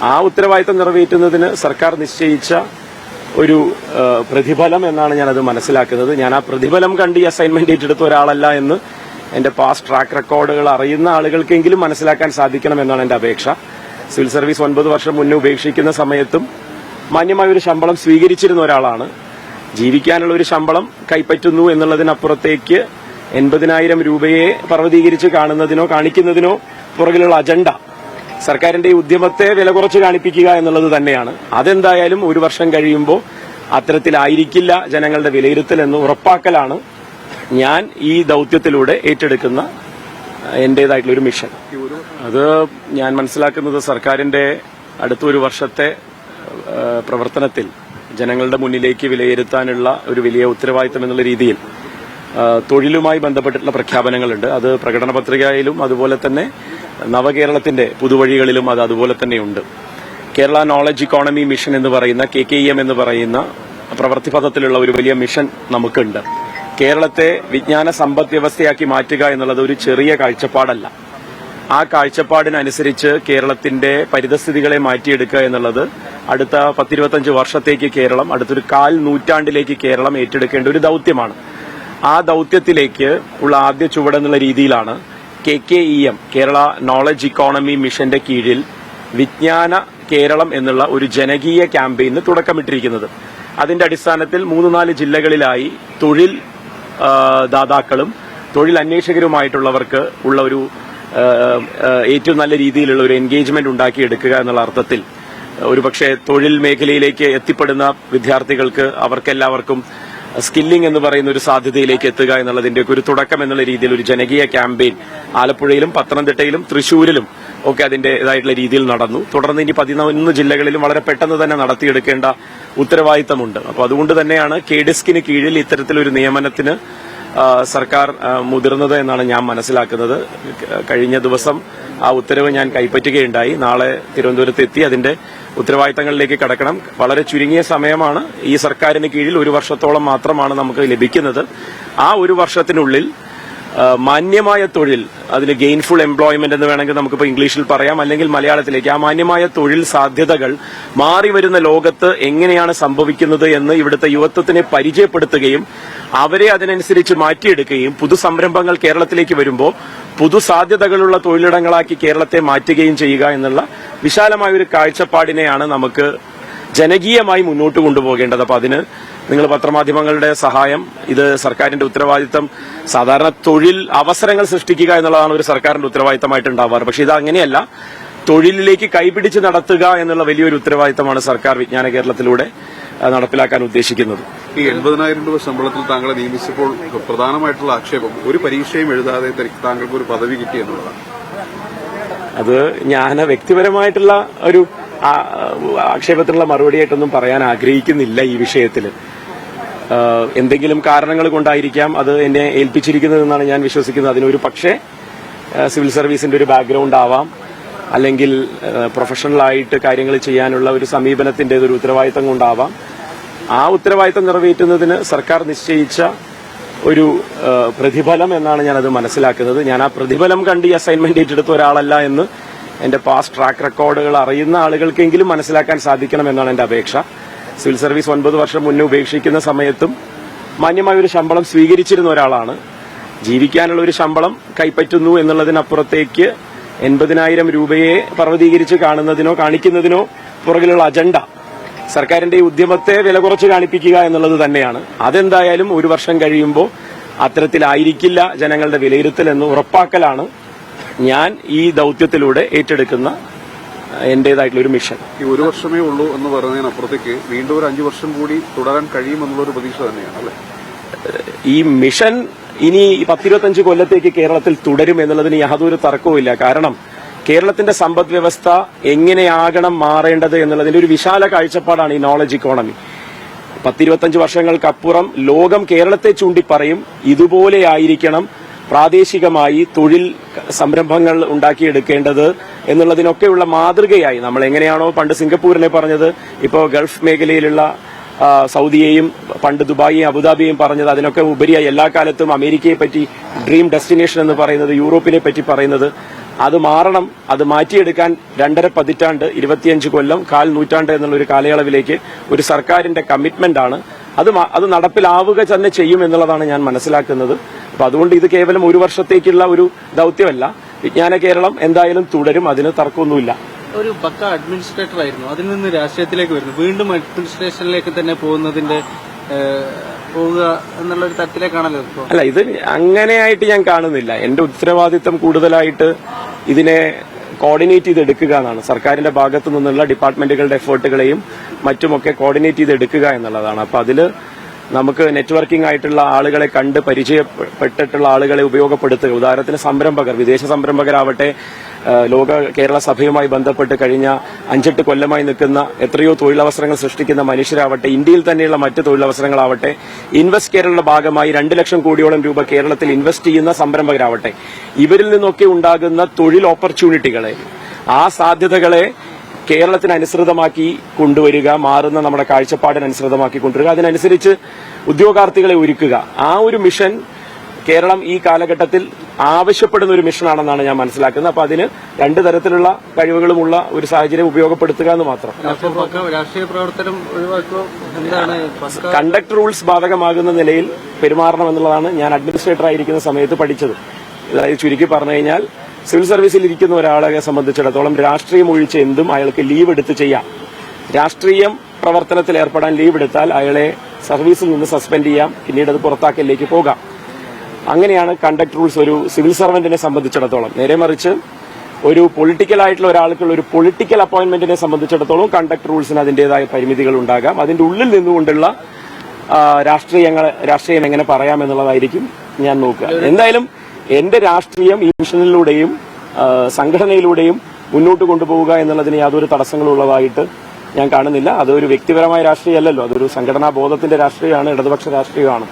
ആ ഉത്തരവാദിത്തം നിറവേറ്റുന്നതിന് സർക്കാർ നിശ്ചയിച്ച ഒരു പ്രതിഫലം എന്നാണ് ഞാനത് മനസ്സിലാക്കുന്നത്. ഞാൻ ആ പ്രതിഫലം കണ്ട് ഈ അസൈൻമെന്റ് ഏറ്റെടുത്ത ഒരാളല്ല എന്ന് എന്റെ പാസ്റ്റ് ട്രാക്ക് റെക്കോർഡുകൾ അറിയുന്ന ആളുകൾക്കെങ്കിലും മനസ്സിലാക്കാൻ സാധിക്കണം എന്നാണ് എന്റെ അപേക്ഷ. സിവിൽ സർവീസ് 9 വർഷം മുന്നേ ഉപേക്ഷിക്കുന്ന സമയത്തും മാന്യമായ ഒരു ശമ്പളം സ്വീകരിച്ചിരുന്ന ഒരാളാണ്. ജീവിക്കാനുള്ള ഒരു ശമ്പളം കൈപ്പറ്റുന്നു എന്നുള്ളതിനപ്പുറത്തേക്ക് 80,000 രൂപയെ പർവ്വതീകരിച്ച് കാണുന്നതിനോ കാണിക്കുന്നതിനോ പുറകിലുള്ള അജണ്ട സർക്കാരിന്റെ ഈ ഉദ്യമത്തെ വില കുറച്ച് കാണിപ്പിക്കുക എന്നുള്ളത് തന്നെയാണ്. അതെന്തായാലും 1 വർഷം കഴിയുമ്പോൾ അത്തരത്തിലായിരിക്കില്ല ജനങ്ങളുടെ വിലയിരുത്തൽ എന്ന് ഉറപ്പാക്കലാണ് ഞാൻ ഈ ദൌത്യത്തിലൂടെ ഏറ്റെടുക്കുന്ന എന്റേതായിട്ടുള്ള ഒരു മിഷൻ. അത് ഞാൻ മനസ്സിലാക്കുന്നത് സർക്കാരിന്റെ അടുത്ത 1 വർഷത്തെ പ്രവർത്തനത്തിൽ ജനങ്ങളുടെ മുന്നിലേക്ക് വിലയിരുത്താനുള്ള ഒരു വലിയ ഉത്തരവാദിത്തം എന്നുള്ള രീതിയിൽ തൊഴിലുമായി ബന്ധപ്പെട്ടിട്ടുള്ള പ്രഖ്യാപനങ്ങളുണ്ട്. അത് പ്രകടന പത്രികയിലും അതുപോലെ തന്നെ നവകേരളത്തിന്റെ പുതുവഴികളിലും അത് അതുപോലെ തന്നെയുണ്ട്. കേരള നോളജ് ഇക്കോണമി മിഷൻ എന്ന് പറയുന്ന KKEM എന്ന് പറയുന്ന പ്രവൃത്തിപഥത്തിലുള്ള ഒരു വലിയ മിഷൻ നമുക്കുണ്ട്. കേരളത്തെ വിജ്ഞാന സമ്പദ് വ്യവസ്ഥയാക്കി മാറ്റുക എന്നുള്ളത് ഒരു ചെറിയ കാഴ്ചപ്പാടല്ല. ആ കാഴ്ചപ്പാടിനനുസരിച്ച് കേരളത്തിന്റെ പരിതസ്ഥിതികളെ മാറ്റിയെടുക്കുക എന്നുള്ളത് അടുത്ത 10-25 വർഷത്തേക്ക് കേരളം, അടുത്തൊരു 1/4 നൂറ്റാണ്ടിലേക്ക് കേരളം ഏറ്റെടുക്കേണ്ട ഒരു ദൌത്യമാണ്. ആ ദൌത്യത്തിലേക്ക് ഉള്ള ആദ്യ ചുവടെന്നുള്ള രീതിയിലാണ് KKEM കേരള നോളജ് ഇക്കോണമി മിഷന്റെ കീഴിൽ വിജ്ഞാന കേരളം എന്നുള്ള ഒരു ജനകീയ ക്യാമ്പയിന് തുടക്കമിട്ടിരിക്കുന്നത്. അതിന്റെ അടിസ്ഥാനത്തിൽ 3-4 ജില്ലകളിലായി തൊഴിൽ ദാതാക്കളും തൊഴിൽ അന്വേഷകരുമായിട്ടുള്ളവർക്ക് ഉള്ള ഒരു ഏറ്റവും നല്ല രീതിയിലുള്ള ഒരു എൻഗേജ്മെന്റ് ഉണ്ടാക്കിയെടുക്കുക എന്നുള്ള അർത്ഥത്തിൽ ഒരുപക്ഷെ തൊഴിൽ മേഖലയിലേക്ക് എത്തിപ്പെടുന്ന വിദ്യാർത്ഥികൾക്ക് അവർക്കെല്ലാവർക്കും സ്കില്ലിംഗ് എന്ന് പറയുന്ന ഒരു സാധ്യതയിലേക്ക് എത്തുക എന്നുള്ളതിന്റെ ഒരു തുടക്കം എന്നുള്ള രീതിയിൽ ഒരു ജനകീയ ക്യാമ്പയിൻ ആലപ്പുഴയിലും പത്തനംതിട്ടയിലും തൃശൂരിലും ഒക്കെ അതിന്റേതായിട്ടുള്ള രീതിയിൽ നടന്നു. തുടർന്ന് ഇനി 11 ജില്ലകളിലും വളരെ പെട്ടെന്ന് തന്നെ നടത്തിയെടുക്കേണ്ട ഉത്തരവാദിത്തമുണ്ട്. അപ്പോൾ അതുകൊണ്ട് തന്നെയാണ് KDISCന് കീഴിൽ ഇത്തരത്തിലൊരു നിയമനത്തിന് സർക്കാർ മുതിർന്നത് എന്നാണ് ഞാൻ മനസ്സിലാക്കുന്നത്. കഴിഞ്ഞ ദിവസം ആ ഉത്തരവ് ഞാൻ കൈപ്പറ്റുകയുണ്ടായി. നാളെ തിരുവനന്തപുരത്ത് എത്തി അതിന്റെ ഉത്തരവാദിത്തങ്ങളിലേക്ക് കടക്കണം. വളരെ ചുരുങ്ങിയ സമയമാണ് ഈ സർക്കാരിന് കീഴിൽ, 1 വർഷത്തോളം മാത്രമാണ് നമുക്ക് ലഭിക്കുന്നത്. ആ 1 വർഷത്തിനുള്ളിൽ മാന്യമായ തൊഴിൽ, അതിന് ഗെയിൻഫുൾ എംപ്ലോയ്മെന്റ് എന്ന് വേണമെങ്കിൽ നമുക്കിപ്പോൾ ഇംഗ്ലീഷിൽ പറയാം, അല്ലെങ്കിൽ മലയാളത്തിലേക്ക്, ആ മാന്യമായ തൊഴിൽ സാധ്യതകൾ മാറി വരുന്ന ലോകത്ത് എങ്ങനെയാണ് സംഭവിക്കുന്നത് എന്ന് ഇവിടുത്തെ യുവത്വത്തിനെ പരിചയപ്പെടുത്തുകയും അവരെ അതിനനുസരിച്ച് മാറ്റിയെടുക്കുകയും പുതുസംരംഭങ്ങൾ കേരളത്തിലേക്ക് വരുമ്പോൾ പുതുസാധ്യതകളുള്ള തൊഴിലിടങ്ങളാക്കി കേരളത്തെ മാറ്റുകയും ചെയ്യുക എന്നുള്ള വിശാലമായ ഒരു കാഴ്ചപ്പാടിനെയാണ് നമുക്ക് ജനകീയമായി മുന്നോട്ട് കൊണ്ടുപോകേണ്ടത്. അപ്പൊ അതിന് നിങ്ങൾ പത്രമാധ്യമങ്ങളുടെ സഹായം, ഇത് സർക്കാരിന്റെ ഉത്തരവാദിത്തം. സാധാരണ തൊഴിൽ അവസരങ്ങൾ സൃഷ്ടിക്കുക എന്നുള്ളതാണ് ഒരു സർക്കാരിന്റെ ഉത്തരവാദിത്തമായിട്ട് ഉണ്ടാവാറ്. പക്ഷെ ഇത് അങ്ങനെയല്ല. തൊഴിലിലേക്ക് കൈപിടിച്ച് നടത്തുക എന്നുള്ള വലിയൊരു ഉത്തരവാദിത്തമാണ് സർക്കാർ വിജ്ഞാന കേരളത്തിലൂടെ നടപ്പിലാക്കാൻ ഉദ്ദേശിക്കുന്നത്. ഈ 80,000 രൂപ ശമ്പളത്തിൽ താങ്കളെ നിയമിച്ചപ്പോൾ പ്രധാനമായിട്ടുള്ള ആക്ഷേപം ഒരു പരീക്ഷയും എഴുതാതെ താങ്കൾക്ക് ഒരു പദവി കിട്ടി എന്നുള്ളതാണ്. അത് ഞാൻ വ്യക്തിപരമായിട്ടുള്ള ഒരു ആക്ഷേപത്തിനുള്ള മറുപടിയായിട്ടൊന്നും പറയാൻ ആഗ്രഹിക്കുന്നില്ല ഈ വിഷയത്തിൽ. എന്തെങ്കിലും കാരണങ്ങൾ കൊണ്ടായിരിക്കാം അത് എന്നെ ഏൽപ്പിച്ചിരിക്കുന്നതെന്നാണ് ഞാൻ വിശ്വസിക്കുന്നത്. അതിനൊരു പക്ഷേ സിവിൽ സർവീസിന്റെ ഒരു ബാക്ക്ഗ്രൗണ്ട് ആവാം, അല്ലെങ്കിൽ പ്രൊഫഷണലായിട്ട് കാര്യങ്ങൾ ചെയ്യാനുള്ള ഒരു സമീപനത്തിന്റെ ഒരു ഉത്തരവാദിത്തം കൊണ്ടാവാം. ആ ഉത്തരവാദിത്തം നിറവേറ്റുന്നതിന് സർക്കാർ നിശ്ചയിച്ച ഒരു പ്രതിഫലം എന്നാണ് ഞാനത് മനസ്സിലാക്കുന്നത്. ഞാൻ ആ പ്രതിഫലം കണ്ട് ഈ അസൈൻമെന്റ് ഏറ്റെടുത്ത ഒരാളല്ല എന്ന് എന്റെ പാസ്റ്റ് ട്രാക്ക് റെക്കോർഡുകൾ അറിയുന്ന ആളുകൾക്കെങ്കിലും മനസ്സിലാക്കാൻ സാധിക്കണം എന്നാണ് എന്റെ അപേക്ഷ. സിവിൽ സർവീസ് 9 വർഷം മുന്നേ ഉപേക്ഷിക്കുന്ന സമയത്തും മാന്യമായ ഒരു ശമ്പളം സ്വീകരിച്ചിരുന്ന ഒരാളാണ്. ജീവിക്കാനുള്ള ഒരു ശമ്പളം കൈപ്പറ്റുന്നു എന്നുള്ളതിനപ്പുറത്തേക്ക് 80,000 രൂപയെ പർവ്വതീകരിച്ച് കാണുന്നതിനോ കാണിക്കുന്നതിനോ പുറകിലുള്ള അജണ്ട സർക്കാരിന്റെ ഈ ഉദ്യമത്തെ വില കുറച്ച് കാണിപ്പിക്കുക എന്നുള്ളത് തന്നെയാണ്. അതെന്തായാലും 1 വർഷം കഴിയുമ്പോൾ അത്തരത്തിലായിരിക്കില്ല ജനങ്ങളുടെ വിലയിരുത്തൽ എന്ന് ഉറപ്പാക്കലാണ് ഞാൻ ഈ ദൌത്യത്തിലൂടെ ഏറ്റെടുക്കുന്ന എന്റേതായിട്ടുള്ള ഒരു മിഷൻ. ഈ 1 വർഷമേ ഉള്ളൂ എന്ന് പറയുന്നതിനപ്പുറത്തേക്ക് വീണ്ടും ഒരു 5 വർഷം കൂടി തുടരാൻ കഴിയുമെന്നുള്ളൊരു പ്രതീക്ഷ തന്നെയാണ് അല്ലേ? ഈ മിഷൻ ഇനി 10-25 കൊല്ലത്തേക്ക് കേരളത്തിൽ തുടരും എന്നുള്ളതിന് യാതൊരു തർക്കവുമില്ല. കാരണം കേരളത്തിന്റെ സമ്പദ് വ്യവസ്ഥ എങ്ങനെയാകണം മാറേണ്ടത് എന്നുള്ളതിന്റെ ഒരു വിശാല കാഴ്ചപ്പാടാണ് ഈ നോളജ് ഇക്കോണമി. 10-25 വർഷങ്ങൾക്കപ്പുറം ലോകം കേരളത്തെ ചൂണ്ടിപ്പറയും, ഇതുപോലെയായിരിക്കണം പ്രാദേശികമായി തൊഴിൽ സംരംഭങ്ങൾ ഉണ്ടാക്കിയെടുക്കേണ്ടത് എന്നുള്ളതിനൊക്കെയുള്ള മാതൃകയായി. നമ്മൾ എങ്ങനെയാണോ പണ്ട് സിംഗപ്പൂരിനെ പറഞ്ഞത്, ഇപ്പോൾ ഗൾഫ് മേഖലയിലുള്ള സൗദിയെയും പണ്ട് ദുബായിയും അബുദാബിയെയും പറഞ്ഞത്, അതിനൊക്കെ ഉപരിയായി എല്ലാ കാലത്തും അമേരിക്കയെ പറ്റി ഡ്രീം ഡെസ്റ്റിനേഷൻ എന്ന് പറയുന്നത്, യൂറോപ്പിനെ പറ്റി പറയുന്നത്, അത് മാറണം. അത് മാറ്റിയെടുക്കാൻ 2.5 പതിറ്റാണ്ട് 25 കൊല്ലം 1/4 നൂറ്റാണ്ട് എന്നുള്ള ഒരു കാലയളവിലേക്ക് ഒരു സർക്കാരിന്റെ കമ്മിറ്റ്മെന്റ് ആണ്. അത് നടപ്പിലാവുക തന്നെ ചെയ്യും എന്നുള്ളതാണ് ഞാൻ മനസ്സിലാക്കുന്നത്. അപ്പൊ അതുകൊണ്ട് ഇത് കേവലം ഒരു വർഷത്തേക്കുള്ള ഒരു ദൌത്യമല്ല. വിജ്ഞാന കേരളം എന്തായാലും തുടരും, അതിന് തർക്കമൊന്നുമില്ല. ഒരു പക്ക അഡ്മിനിസ്ട്രേറ്റർ ആയിരുന്നു, അതിൽ നിന്ന് രാഷ്ട്രീയത്തിലേക്ക് വരുന്നു, വീണ്ടും അഡ്മിനിസ്ട്രേഷനിലേക്ക് തന്നെ പോവുക എന്നുള്ളൊരു തരത്തിലേക്കാണല്ലോ ഇപ്പോൾ. അല്ല, ഇത് അങ്ങനെയായിട്ട് ഞാൻ കാണുന്നില്ല. എന്റെ ഉത്തരവാദിത്തം കൂടുതലായിട്ട് ഇതിനെ കോർഡിനേറ്റ് ചെയ്തെടുക്കുക എന്നാണ്. സർക്കാരിന്റെ ഭാഗത്തു നിന്നുള്ള ഡിപ്പാർട്ട്മെന്റുകളുടെ എഫേർട്ടുകളെയും മറ്റുമൊക്കെ കോർഡിനേറ്റ് ചെയ്തെടുക്കുക എന്നുള്ളതാണ്. അപ്പൊ അതില് നമുക്ക് നെറ്റ്വർക്കിംഗ് ആയിട്ടുള്ള ആളുകളെ കണ്ട് പരിചയപ്പെട്ടിട്ടുള്ള ആളുകളെ ഉപയോഗപ്പെടുത്തുക. ഉദാഹരണത്തിന് സംരംഭകർ, വിദേശ സംരംഭകരാവട്ടെ, ലോക കേരള സഭയുമായി ബന്ധപ്പെട്ട് കഴിഞ്ഞ 5-8 കൊല്ലമായി നിൽക്കുന്ന എത്രയോ തൊഴിലവസരങ്ങൾ സൃഷ്ടിക്കുന്ന മനുഷ്യരാവട്ടെ, ഇന്ത്യയിൽ തന്നെയുള്ള മറ്റ് തൊഴിലവസരങ്ങളാവട്ടെ, ഇൻവെസ്റ്റ് കേരളയുടെ ഭാഗമായി 2 ലക്ഷം കോടിയോളം രൂപ കേരളത്തിൽ ഇൻവെസ്റ്റ് ചെയ്യുന്ന സംരംഭകരാവട്ടെ, ഇവരിൽ നിന്നൊക്കെ ഉണ്ടാകുന്ന തൊഴിൽ ഓപ്പർച്യൂണിറ്റികളെ, ആ സാധ്യതകളെ കേരളത്തിന് അനുസൃതമാക്കി കൊണ്ടുവരിക, മാറുന്ന നമ്മുടെ കാഴ്ചപ്പാടിനനുസൃതമാക്കി കൊണ്ടുവരിക, അതിനനുസരിച്ച് ഉദ്യോഗാർത്ഥികളെ ഒരുക്കുക. ആ ഒരു മിഷൻ കേരളം ഈ കാലഘട്ടത്തിൽ ആവശ്യപ്പെടുന്ന ഒരു മിഷനാണെന്നാണ് ഞാൻ മനസ്സിലാക്കുന്നത്. അപ്പൊ അതിന് 2 തരത്തിലുള്ള കഴിവുകളുമുള്ള ഒരു സാഹചര്യം ഉപയോഗപ്പെടുത്തുക എന്ന് മാത്രം. രാഷ്ട്രീയ പ്രവർത്തനം ഒഴിവാക്കുക, എന്താണ് കണ്ടക്ട് റൂൾസ് ബാധകമാകുന്ന നിലയിൽ പെരുമാറണം എന്നുള്ളതാണ് ഞാൻ അഡ്മിനിസ്ട്രേറ്റർ ആയിരിക്കുന്ന സമയത്ത് പഠിച്ചത്. അതായത് ചുരുക്കി പറഞ്ഞു കഴിഞ്ഞാൽ, സിവിൽ സർവീസിൽ ഇരിക്കുന്ന ഒരാളെ സംബന്ധിച്ചിടത്തോളം രാഷ്ട്രീയം ഒഴിച്ച് എന്തും അയാൾക്ക് ലീവ് എടുത്ത് ചെയ്യാം. രാഷ്ട്രീയം പ്രവർത്തനത്തിൽ ഏർപ്പെടാൻ ലീവ് എടുത്താൽ അയാളെ സർവീസിൽ നിന്ന് സസ്പെൻഡ് ചെയ്യാം, പിന്നീട് അത് പുറത്താക്കലിലേക്ക് പോകാം. അങ്ങനെയാണ് കണ്ടക്ട് റൂൾസ് ഒരു സിവിൽ സർവന്റിനെ സംബന്ധിച്ചിടത്തോളം. നേരെ മറിച്ച് ഒരു പൊളിറ്റിക്കൽ ആയിട്ടുള്ള ഒരാൾക്കുള്ള ഒരു പൊളിറ്റിക്കൽ അപ്പോയിന്റ്മെന്റിനെ സംബന്ധിച്ചിടത്തോളം കണ്ടക്ട് റൂൾസിന് അതിന്റേതായ പരിമിതികൾ ഉണ്ടാകാം. അതിന്റെ ഉള്ളിൽ നിന്നുകൊണ്ടുള്ള രാഷ്ട്രീയം എങ്ങനെ പറയാമെന്നുള്ളതായിരിക്കും ഞാൻ നോക്കുക. എന്തായാലും എന്റെ രാഷ്ട്രീയം ഈ മിഷനിലൂടെയും സംഘടനയിലൂടെയും മുന്നോട്ട് കൊണ്ടുപോവുക എന്നുള്ളതിന് യാതൊരു തടസ്സങ്ങളും ഉള്ളതായിട്ട് ഞാൻ കാണുന്നില്ല. അതൊരു വ്യക്തിപരമായ രാഷ്ട്രീയമല്ലല്ലോ, അതൊരു സംഘടനാ ബോധത്തിന്റെ രാഷ്ട്രീയമാണ്, ഇടതുപക്ഷ രാഷ്ട്രീയമാണ്.